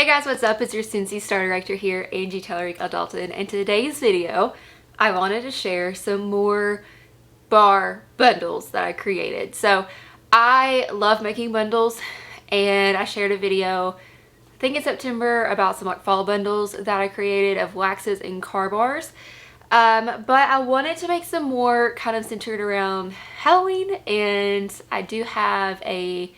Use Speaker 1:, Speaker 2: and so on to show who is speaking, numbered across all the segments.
Speaker 1: Hey guys, what's up? It's your Scentsy Star Director here, Angie Dalton, and today's video I wanted to share some more bar bundles that I created. So I love making bundles, and I shared a video I think in September about some like fall bundles that I created of waxes and car bars. But I wanted to make some more kind of centered around Halloween, and I do have a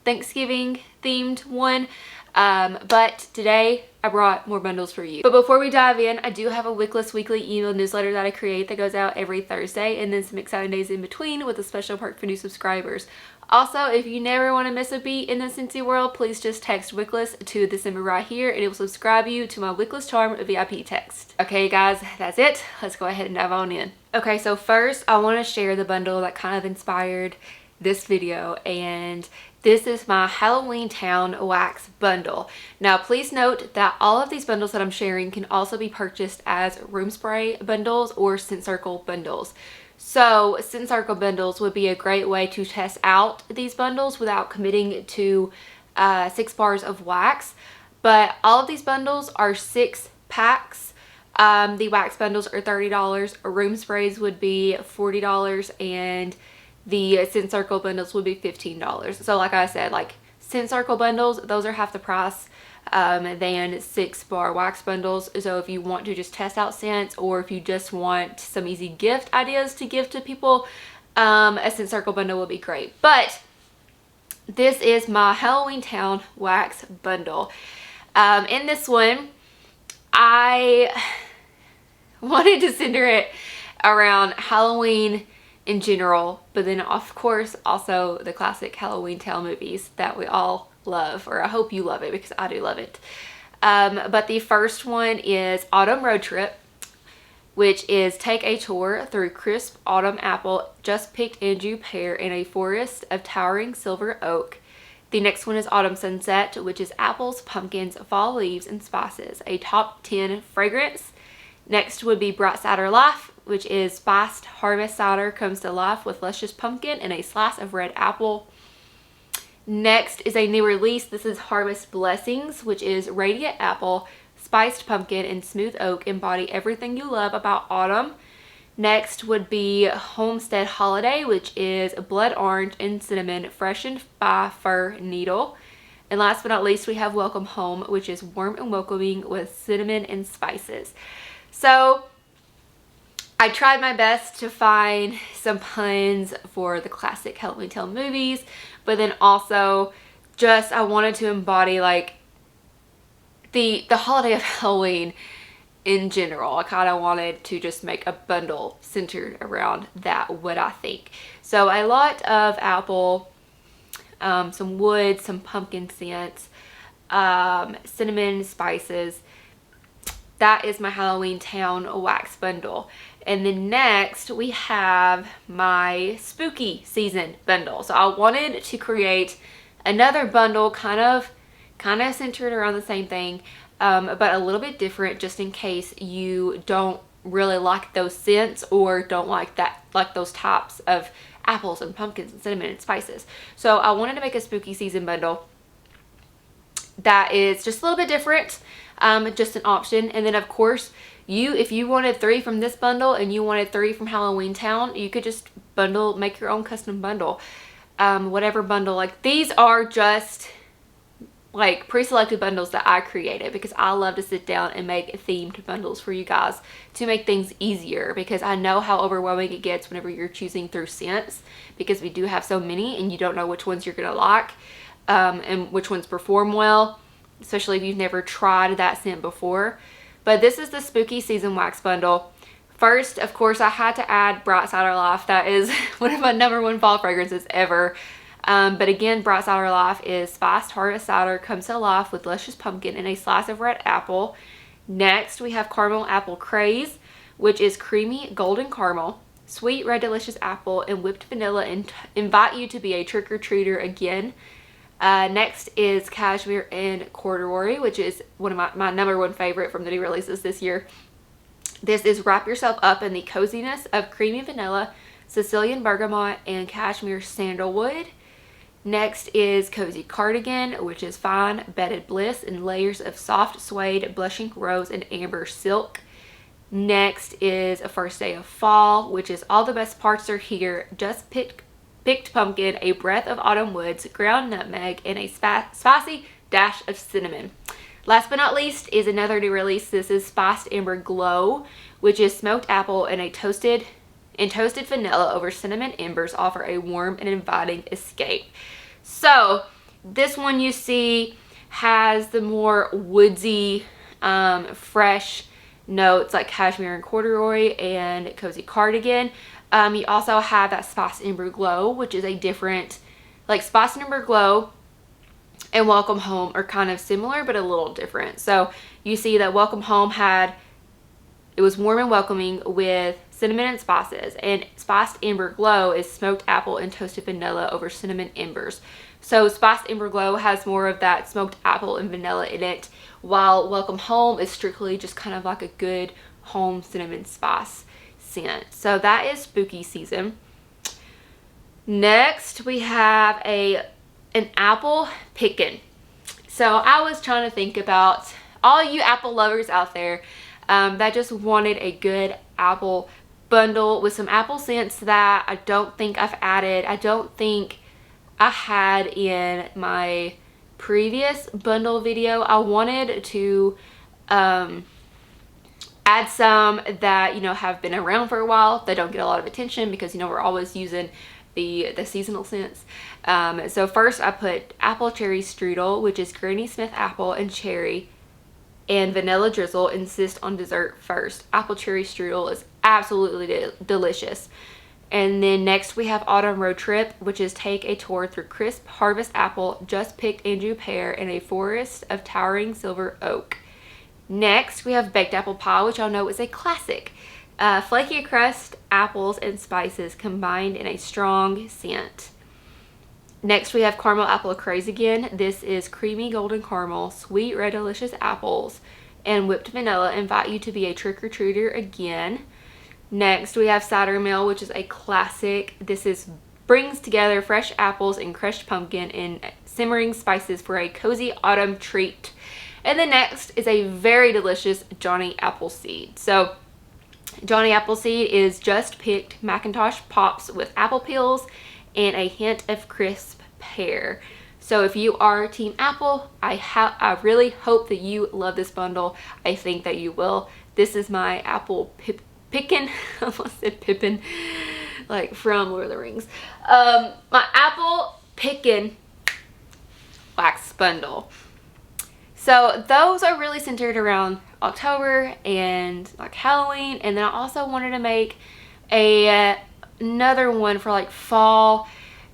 Speaker 1: Thanksgiving themed one. But today I brought more bundles for you. But before we dive in, I do have a Wickless weekly email newsletter that I create that goes out every Thursday, and then some exciting days in between with a special perk for new subscribers. Also, if you never want to miss a beat in the Scentsy world, please just text Wickless to this number right here and it will subscribe you to my wicklesscharm VIP text. Okay guys, that's it. Let's go ahead and dive on in. Okay, so first I want to share the bundle that kind of inspired this video, and this is my Halloweentown wax bundle. Now please note that all of these bundles that I'm sharing can also be purchased as room spray bundles or scent circle bundles. So scent circle bundles would be a great way to test out these bundles without committing to 6 bars of wax. But all of these bundles are 6 packs. The wax bundles are $30, room sprays would be $40, and the scent circle bundles would be $15. So like I said, like scent circle bundles, those are half the price than 6 bar wax bundles. So if you want to just test out scents, or if you just want some easy gift ideas to give to people, a scent circle bundle would be great. But this is my Halloweentown wax bundle. In this one, I wanted to center it around Halloween in general, but then of course also the classic Halloweentown movies that we all love, or I hope you love it because I do love it. But the first one is Autumn Road Trip, which is take a tour through crisp autumn apple, just picked Anjou pear in a forest of towering silver oak. The next one is Autumn Sunset, which is apples, pumpkins, fall leaves, and spices, a top 10 fragrance. Next would be Bright Cider Life, which is spiced harvest cider comes to life with luscious pumpkin and a slice of red apple. Next is a new release. This is Harvest Blessings, which is radiant apple, spiced pumpkin, and smooth oak embody everything you love about autumn. Next would be Homestead Holiday, which is blood orange and cinnamon freshened by fir needle. And last but not least, we have Welcome Home, which is warm and welcoming with cinnamon and spices. So I tried my best to find some puns for the classic Halloweentown movies, but then also just I wanted to embody like the holiday of Halloween in general. I kind of wanted to just make a bundle centered around that, what I think. So a lot of apple, some wood, some pumpkin scents, cinnamon, spices. That is my Halloweentown wax bundle. And then next we have my spooky season bundle. So I wanted to create another bundle kind of centered around the same thing, but a little bit different, just in case you don't really like those scents or don't like those types of apples and pumpkins and cinnamon and spices. So I wanted to make a spooky season bundle that is just a little bit different, just an option. And then of course, if you wanted 3 from this bundle and you wanted 3 from Halloweentown, you could just make your own custom bundle. Whatever bundle, like these are just like pre-selected bundles that I created because I love to sit down and make themed bundles for you guys to make things easier, because I know how overwhelming it gets whenever you're choosing through scents, because we do have so many and you don't know which ones you're gonna like, and which ones perform well, especially if you've never tried that scent before. But this is the spooky season wax bundle. First, of course, I had to add Bright Cider Life. That is one of my #1 fall fragrances ever. But again, Bright Cider Life is spiced harvest cider comes to life with luscious pumpkin and a slice of red apple. Next, we have Caramel Apple Craze, which is creamy golden caramel, sweet red delicious apple, and whipped vanilla, and invite you to be a trick-or-treater again. Next is Cashmere and Corduroy, which is one of my #1 favorite from the new releases this year. This is wrap yourself up in the coziness of creamy vanilla, Sicilian bergamot, and Cashmere sandalwood. Next is Cozy Cardigan, which is fine bedded bliss in layers of soft suede, blushing rose, and amber silk. Next is A First Day of Fall, which is all the best parts are here. Just picked pumpkin, a breath of autumn woods, ground nutmeg, and a spicy dash of cinnamon. Last but not least is another new release. This is Spiced Amber Glow, which is smoked apple and toasted vanilla over cinnamon embers offer a warm and inviting escape. So this one you see has the more woodsy, fresh notes like cashmere and corduroy and Cozy Cardigan. You also have that Spiced Amber Glow, which is a different, like Spiced Amber Glow and Welcome Home are kind of similar but a little different. So you see that Welcome Home it was warm and welcoming with cinnamon and spices, and Spiced Amber Glow is smoked apple and toasted vanilla over cinnamon embers. So Spiced Amber Glow has more of that smoked apple and vanilla in it, while Welcome Home is strictly just kind of like a good home cinnamon spice scent. So that is spooky season. Next we have an apple pickin'. So I was trying to think about all you apple lovers out there that just wanted a good apple bundle with some apple scents that I don't think I've added. I don't think I had in my previous bundle video. I wanted to add some that, you know, have been around for a while. They don't get a lot of attention because, you know, we're always using the seasonal scents. So first I put Apple Cherry Strudel, which is Granny Smith apple and cherry and vanilla drizzle. Insist on dessert first. Apple Cherry Strudel is absolutely delicious. And then next we have Autumn Road Trip, which is take a tour through crisp harvest apple, just picked Anjou pear, and a forest of towering silver oak. Next we have Baked Apple Pie, which y'all know is a classic. Flaky crust, apples, and spices combined in a strong scent. Next we have Caramel Apple Craze again. This is creamy golden caramel, sweet red delicious apples, and whipped vanilla invite you to be a trick-or-treater again. Next we have Cider Mill, which is a classic. This brings together fresh apples and crushed pumpkin and simmering spices for a cozy autumn treat. And then next is a very delicious Johnny Appleseed. So Johnny Appleseed is just picked Macintosh Pops with apple peels and a hint of crisp pear. So if you are Team Apple, I really hope that you love this bundle. I think that you will. This is my apple pickin', I almost said Pippin, like from Lord of the Rings. My apple pickin' wax bundle. So those are really centered around October and like Halloween, and then I also wanted to make another one for like fall,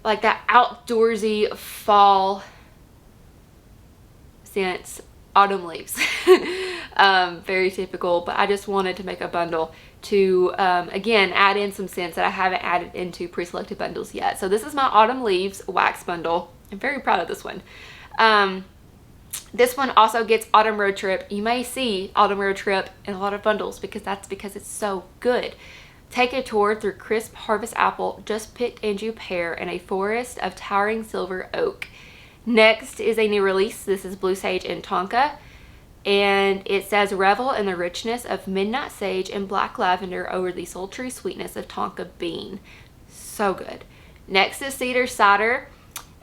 Speaker 1: like that outdoorsy fall scents, autumn leaves. Very typical, but I just wanted to make a bundle to again add in some scents that I haven't added into pre-selected bundles yet. So this is my autumn leaves wax bundle. I'm very proud of this one. This one also gets Autumn Road Trip. You may see Autumn Road Trip in a lot of bundles because it's so good. Take a tour through crisp harvest apple, just picked Anjou pear, and a forest of towering silver oak. Next is a new release. This is Blue Sage and Tonka, and it says revel in the richness of midnight sage and black lavender over the sultry sweetness of Tonka bean. So good. Next is Cedar Cider,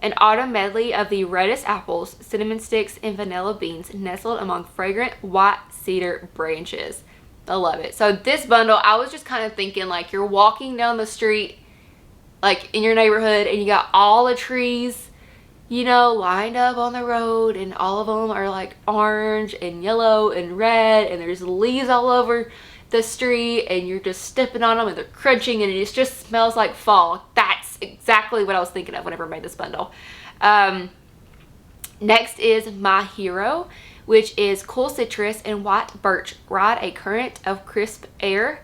Speaker 1: an autumn medley of the reddest apples, cinnamon sticks, and vanilla beans nestled among fragrant white cedar branches. I love it. So this bundle, I was just kind of thinking like you're walking down the street like in your neighborhood and you got all the trees, you know, lined up on the road, and all of them are like orange and yellow and red, and there's leaves all over the street, and you're just stepping on them and they're crunching, and it just smells like fall. That's exactly what I was thinking of whenever I made this bundle. Next is My Hero, which is cool citrus and white birch. Ride a current of crisp air.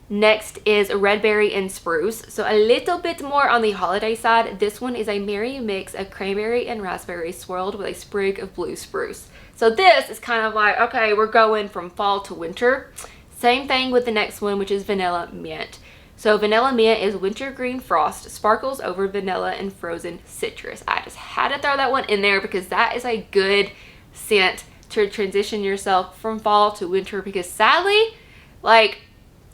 Speaker 1: Next is Red Berry and Spruce. So a little bit more on the holiday side. This one is a merry mix of cranberry and raspberry swirled with a sprig of blue spruce. So this is kind of like, okay, we're going from fall to winter. Same thing with the next one, which is Vanilla Mint. So vanilla mint is wintergreen frost, sparkles over vanilla and frozen citrus. I just had to throw that one in there because that is a good scent to transition yourself from fall to winter, because sadly, like,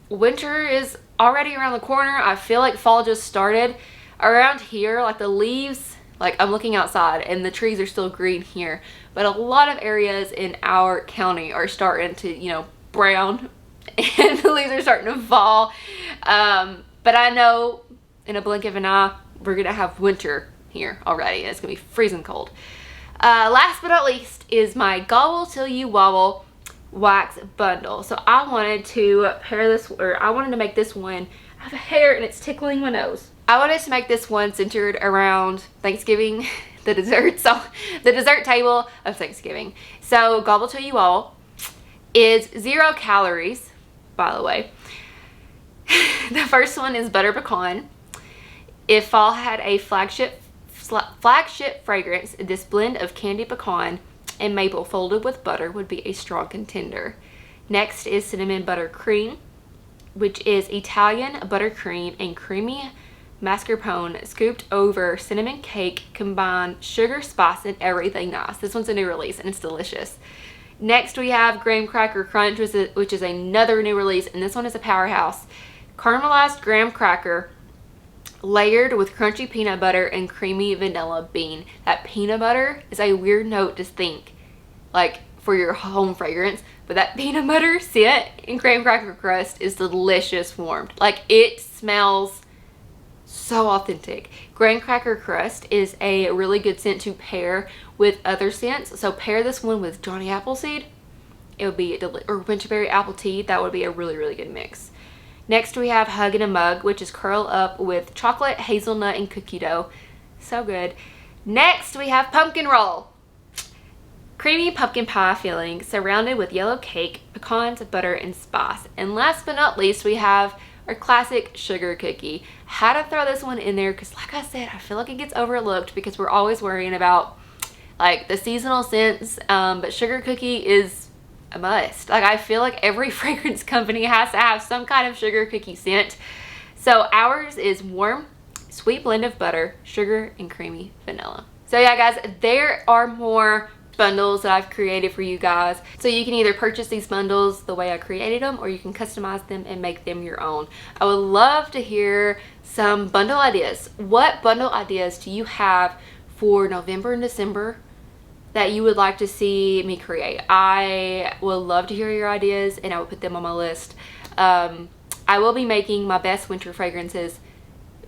Speaker 1: winter is already around the corner. I feel like fall just started around here. Like the leaves, like I'm looking outside and the trees are still green here, but a lot of areas in our county are starting to, you know, brown and the leaves are starting to fall. But I know in a blink of an eye, we're gonna have winter here already, and it's gonna be freezing cold. Last but not least is my Gobble Till You Wobble wax bundle. So I wanted to pair this, or I wanted to make this one. I have a hair and it's tickling my nose. I wanted to make this one centered around Thanksgiving, the dessert, so the dessert table of Thanksgiving. So Gobble Till You Wobble is 0 calories, by the way. The first one is butter pecan. If fall had a flagship fragrance, this blend of candy pecan and maple folded with butter would be a strong contender. Next is cinnamon buttercream, which is Italian buttercream and creamy mascarpone scooped over cinnamon cake, combined sugar, spice, and everything nice. This one's a new release and it's delicious. Next we have graham cracker crunch, which is another new release, and this one is a powerhouse. Caramelized graham cracker layered with crunchy peanut butter and creamy vanilla bean. That peanut butter is a weird note to think, like, for your home fragrance, but that peanut butter scent in graham cracker crust is delicious warmed. Like, it smells so authentic. Graham cracker crust is a really good scent to pair with other scents. So pair this one with Johnny Appleseed. It would be, or winterberry apple tea. That would be a really, really good mix. Next we have Hug in a Mug, which is curl up with chocolate, hazelnut, and cookie dough. So good. Next we have Pumpkin Roll. Creamy pumpkin pie filling surrounded with yellow cake, pecans, butter, and spice. And last but not least, we have our classic sugar cookie. Had to throw this one in there because, like I said, I feel like it gets overlooked because we're always worrying about like the seasonal scents, but sugar cookie is a must. Like, I feel like every fragrance company has to have some kind of sugar cookie scent. So ours is warm, sweet blend of butter, sugar, and creamy vanilla. So yeah, guys, there are more bundles that I've created for you guys. So you can either purchase these bundles the way I created them, or you can customize them and make them your own. I would love to hear some bundle ideas. What bundle ideas do you have for November and December that you would like to see me create? I would love to hear your ideas and I will put them on my list. I will be making my best winter fragrances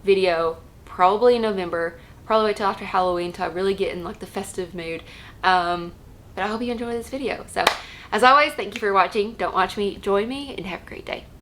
Speaker 1: video probably in November. Probably wait till after Halloween to really get in like the festive mood. But I hope you enjoy this video. So as always, thank you for watching. Don't watch me, join me, and have a great day.